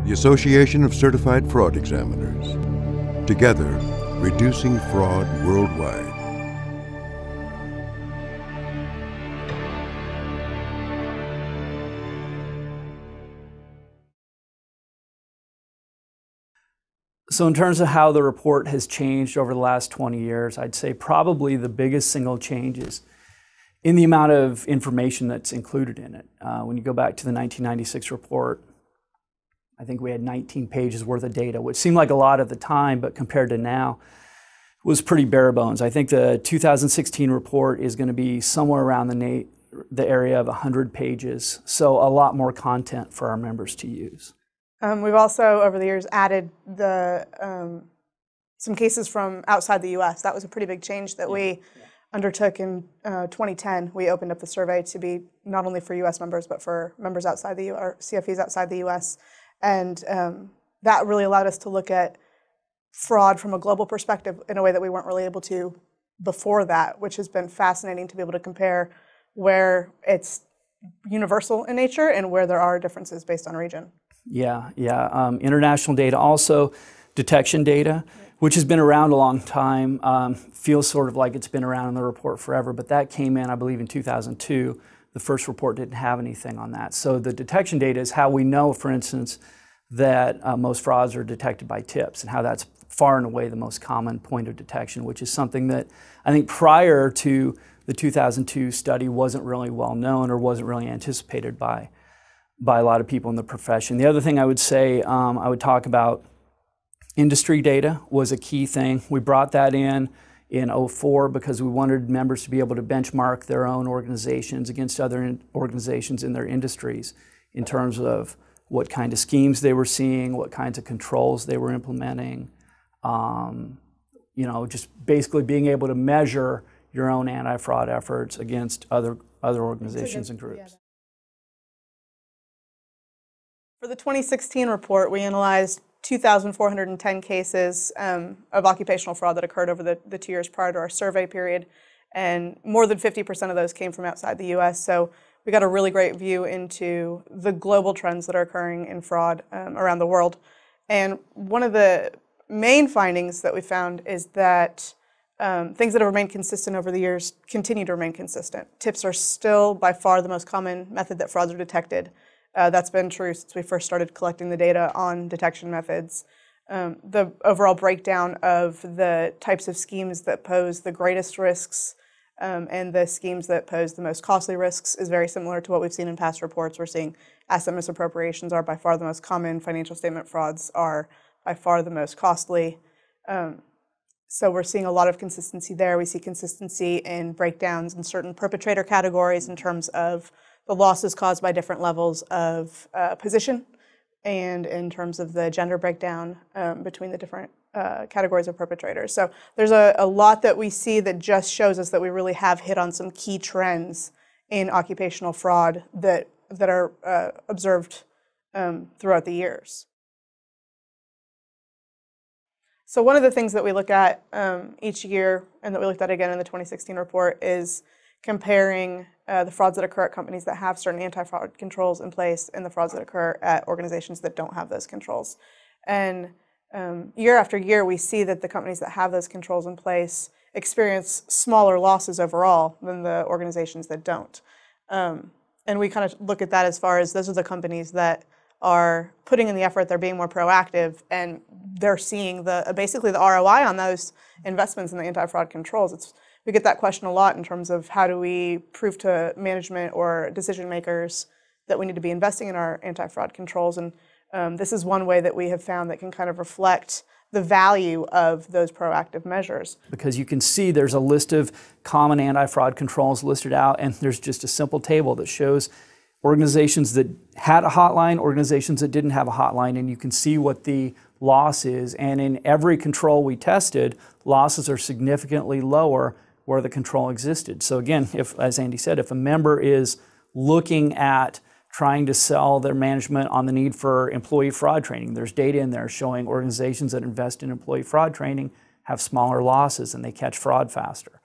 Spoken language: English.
the Association of Certified Fraud Examiners. Together, reducing fraud worldwide. So in terms of how the report has changed over the last 20 years, I'd say probably the biggest single change is in the amount of information that's included in it. When you go back to the 1996 report, I think we had 19 pages worth of data, which seemed like a lot at the time, but compared to now, was pretty bare bones. I think the 2016 report is going to be somewhere around the area of 100 pages, so a lot more content for our members to use. We've also, over the years, added some cases from outside the U.S. That was a pretty big change that we undertook in 2010. We opened up the survey to be not only for U.S. members, but for members outside the U.S., or CFEs outside the U.S. And that really allowed us to look at fraud from a global perspective in a way that we weren't really able to before that, which has been fascinating to be able to compare where it's universal in nature and where there are differences based on region. Yeah. International data, also detection data, which has been around a long time, feels sort of like it's been around in the report forever, but that came in, I believe, in 2002. The first report didn't have anything on that. So the detection data is how we know, for instance, that most frauds are detected by tips, and how that's far and away the most common point of detection, which is something that I think prior to the 2002 study wasn't really well known or wasn't really anticipated by a lot of people in the profession. The other thing I would say, I would talk about industry data was a key thing. We brought that in 2004 because we wanted members to be able to benchmark their own organizations against other organizations in their industries in terms of what kind of schemes they were seeing, what kinds of controls they were implementing, just basically being able to measure your own anti-fraud efforts against other organizations and groups. Yeah. For the 2016 report, we analyzed 2,410 cases of occupational fraud that occurred over the 2 years prior to our survey period, and more than 50% of those came from outside the U.S., so we got a really great view into the global trends that are occurring in fraud around the world. And one of the main findings that we found is that things that have remained consistent over the years continue to remain consistent. Tips are still by far the most common method that frauds are detected. That's been true since we first started collecting the data on detection methods. The overall breakdown of the types of schemes that pose the greatest risks and the schemes that pose the most costly risks is very similar to what we've seen in past reports. We're seeing asset misappropriations are by far the most common, financial statement frauds are by far the most costly. So we're seeing a lot of consistency there. We see consistency in breakdowns in certain perpetrator categories in terms of the losses caused by different levels of position, and in terms of the gender breakdown between the different categories of perpetrators. So there's a lot that we see that just shows us that we really have hit on some key trends in occupational fraud that are observed throughout the years. So one of the things that we look at each year, and that we looked at again in the 2016 report, is comparing the frauds that occur at companies that have certain anti-fraud controls in place and the frauds that occur at organizations that don't have those controls. And year after year, we see that the companies that have those controls in place experience smaller losses overall than the organizations that don't. And we kind of look at that as far as those are the companies that are putting in the effort, they're being more proactive, and they're seeing basically the ROI on those investments in the anti-fraud controls. We get that question a lot in terms of how do we prove to management or decision makers that we need to be investing in our anti-fraud controls, and this is one way that we have found that can kind of reflect the value of those proactive measures. Because you can see there's a list of common anti-fraud controls listed out, and there's just a simple table that shows organizations that had a hotline, organizations that didn't have a hotline, and you can see what the loss is. And in every control we tested, losses are significantly lower where the control existed. So again, as Andy said, if a member is looking at trying to sell their management on the need for employee fraud training, there's data in there showing organizations that invest in employee fraud training have smaller losses and they catch fraud faster.